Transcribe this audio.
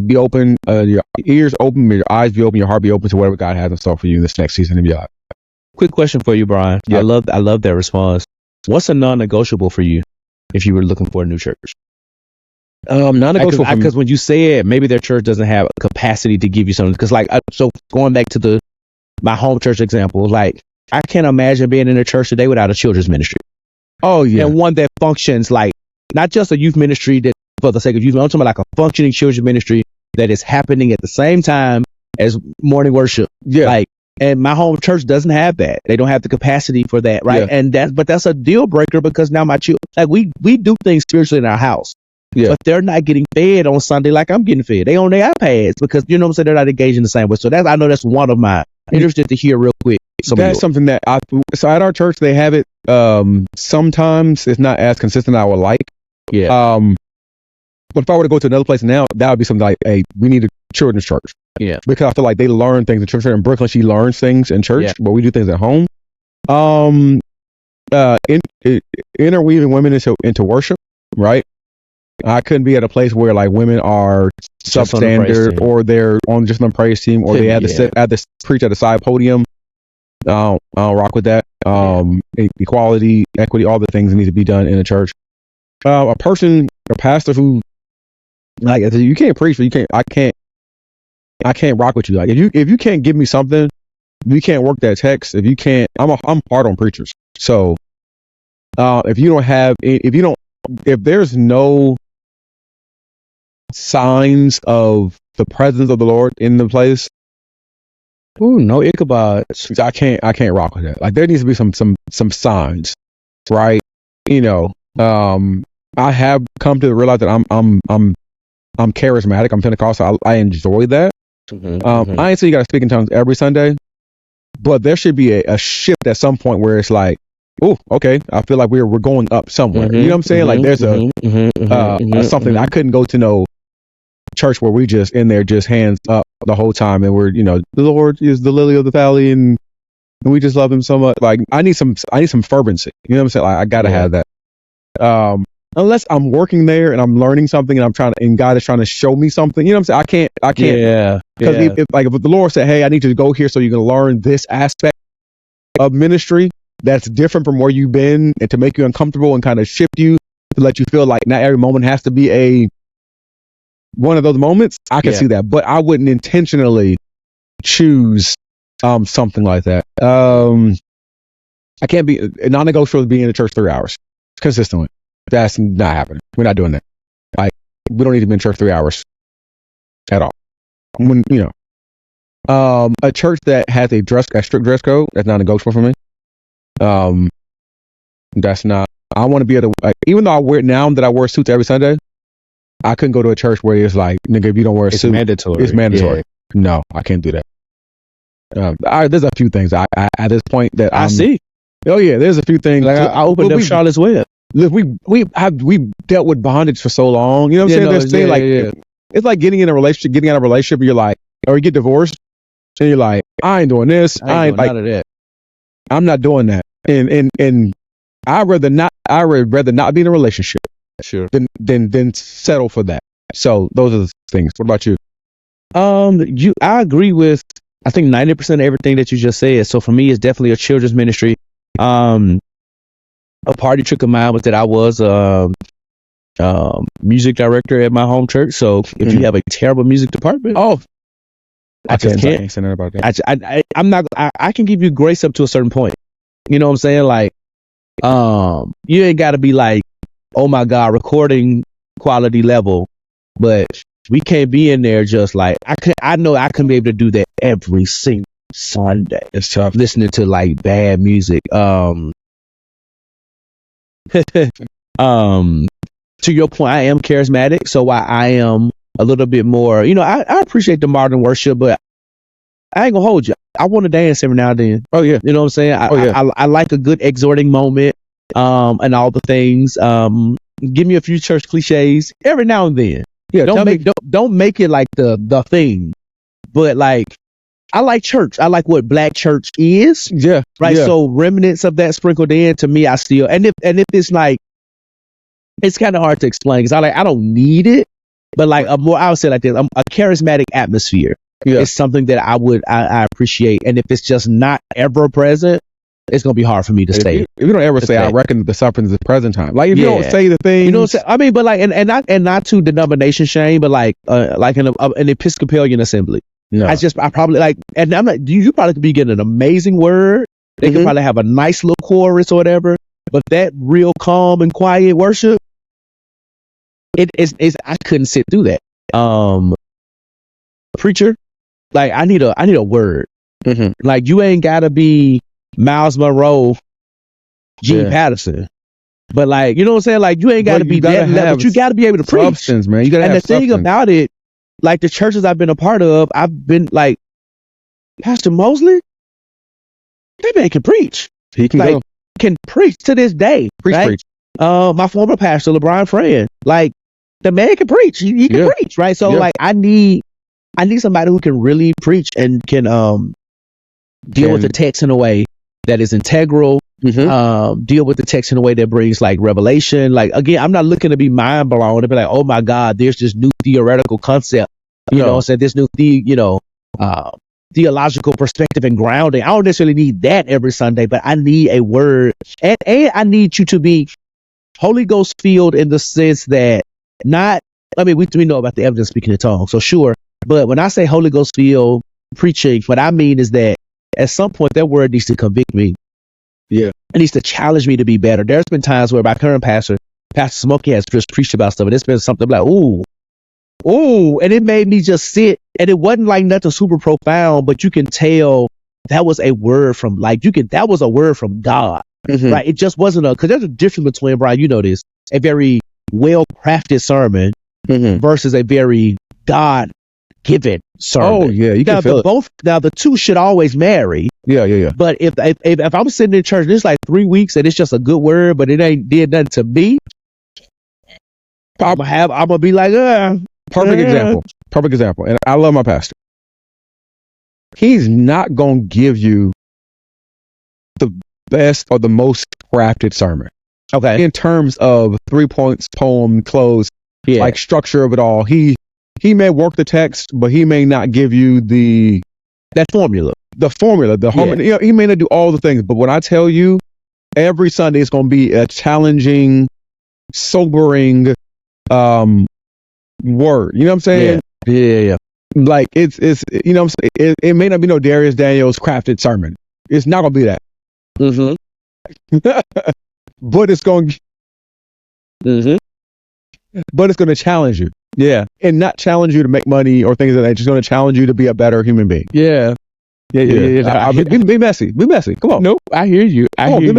be open, your ears open, your eyes be open, your heart be open to whatever God has in store for you this next season and beyond. Quick question for you, Brian. Yeah. I love that response. What's a non-negotiable for you if you were looking for a new church? Non-negotiable Because when you say it, maybe their church doesn't have a capacity to give you something. Because so going back to my home church example, like I can't imagine being in a church today without a children's ministry. Oh yeah, and one that functions like not just a youth ministry that for the sake of youth, I'm talking about like a functioning children's ministry that is happening at the same time as morning worship. Yeah. And my home church doesn't have that. They don't have the capacity for that, right? Yeah. But that's a deal breaker because now my children, like we do things spiritually in our house. Yeah. But they're not getting fed on Sunday like I'm getting fed. They on their iPads because you know what I'm saying, they're not engaged in the same way. So I know that's one of my interested to hear real quick. That's something that so at our church they have it. Sometimes it's not as consistent as I would like. Yeah. But if I were to go to another place now, that would be something like, hey, we need a children's church. Yeah. Because I feel like they learn things in church. In Brooklyn, she learns things in church, but we do things at home. Interweaving women into worship, right? I couldn't be at a place where like women are substandard or they're on just on the praise team or they had to sit at the preach at a side podium. I don't rock with that. Equality, equity, all the things that need to be done in a church. A pastor who like you can't preach, but I can't rock with you. Like if you can't give me something, if you can't work that text, if you can't, I'm hard on preachers. So if there's no signs of the presence of the Lord in the place, no Ichabod's. I can't rock with that. Like there needs to be some signs, right? I have come to realize that I'm charismatic. I'm Pentecostal. I enjoy that. Mm-hmm. I ain't say you got to speak in tongues every Sunday, but there should be a shift at some point where it's like, oh, okay, I feel like we're going up somewhere. You know what I'm saying? Like there's something. I couldn't go to no church where we just in there just hands up the whole time and we're the Lord is the lily of the valley and we just love him so much. Like I need some fervency. You know what I'm saying? Like I gotta have that. Unless I'm working there and I'm learning something and God is trying to show me something. You know what I'm saying? I can't. Yeah. Because if the Lord said, hey, I need you to go here so you can learn this aspect of ministry that's different from where you've been and to make you uncomfortable and kind of shift you to let you feel like not every moment has to be one of those moments, I can see that. But I wouldn't intentionally choose something like that. I can't be non-negotiable being in the church 3 hours consistently. That's not happening. We're not doing that. Like we don't need to be in church 3 hours at all. When a church that has a strict dress code, that's not negotiable for me. That's not. I want to be able to, even though I wear suits every Sunday, I couldn't go to a church where it's like, nigga, if you don't wear a suit, it's mandatory. Yeah. No, I can't do that. There's a few things at this point that I see. Oh yeah, there's a few things. Like I opened up Charlotte's Web. We dealt with bondage for so long. You know what I'm saying? It's like getting out of a relationship, and you're like, or you get divorced, and you're like, I ain't doing this. I ain't like none of that. I'm not doing that. And I'd rather not be in a relationship. Sure. Than settle for that. So those are the things. What about you? I agree with I think 90% of everything that you just said. So for me, it's definitely a children's ministry. A party trick of mine was that I was music director at my home church. So if you have a terrible music department, I just can't say nothing about that. I'm not. I can give you grace up to a certain point. You know what I'm saying? Like, you ain't got to be like, oh my God, recording quality level, but we can't be in there just like I know I can be able to do that every single Sunday. It's tough listening to like bad music. To your point, I am charismatic, so I am a little bit more. I appreciate the modern worship, but I ain't gonna hold you. I want to dance every now and then. Oh yeah, you know what I'm saying. I like a good exhorting moment. And all the things. Give me a few church cliches every now and then. Yeah, don't make it like the thing. But like, I like church. I like what Black church is. Yeah, right. Yeah. So remnants of that sprinkled in. To me, I still if it's like, it's kind of hard to explain because I don't need it. But like I would say like this, a charismatic atmosphere is something that I appreciate. And if it's just not ever present, it's going to be hard for me to stay. If you don't ever say, I reckon the suffering is the present time. Like if you don't say the thing, you know what I'm saying? I mean, but like, and not to denomination shame, but like an Episcopalian assembly. No. I probably like, and I'm like, you probably could be getting an amazing word. They could probably have a nice little chorus or whatever, but that real calm and quiet worship, I couldn't sit through that. Preacher, like I need a word. Like you ain't gotta be Miles Monroe, Gene Patterson, but like, you know what I'm saying? Like you ain't gotta be that level, but you gotta be able to preach. Substance, man. You gotta have the thing about it, like the churches I've been a part of, I've been like, Pastor Mosley, that man can preach. He can can preach to this day. Preach. My former pastor, LeBron Friend, like the man can preach. He can preach, right? So like I need somebody who can really preach and can deal with the text in a way that is integral. Deal with the text in a way that brings like revelation. Like again, I'm not looking to be mind blown to be like, oh my God, there's this new theoretical concept. You know what I'm saying? This new theological perspective and grounding. I don't necessarily need that every Sunday, but I need a word. And I need you to be Holy Ghost filled in the sense that we know about the evidence speaking in tongues, so sure. But when I say Holy Ghost filled preaching, what I mean is that at some point that word needs to convict me. Yeah. It needs to challenge me to be better. There's been times where my current pastor Smokey, has just preached about stuff, and it's been something like, ooh, and it made me just sit, and it wasn't like nothing super profound, but you can tell that was a word from that was a word from God, right? It just wasn't because there's a difference between, Brian, you know this, a very well-crafted sermon versus a very God-given sermon. Oh yeah, you can feel it. Both. Now the two should always marry. Yeah. But if I'm sitting in church and it's like 3 weeks and it's just a good word, but it ain't did nothing to me, I'm gonna be like, Perfect example. And I love my pastor. He's not gonna give you the best or the most crafted sermon. Okay. In terms of 3 points, poem, close, like structure of it all. He may work the text, but he may not give you the formula, the harmony. You know, he may not do all the things, but when I tell you, every Sunday is going to be a challenging, sobering word. You know what I'm saying? Yeah. Like it's you know what I'm saying? It may not be no Darius Daniels crafted sermon. It's not going to be that. But it's going. But it's going to challenge you. Yeah. And not challenge you to make money or things like that. It's just going to challenge you to be a better human being. Yeah. Be messy. Be messy. Come on. Nope. I hear you. I hear you.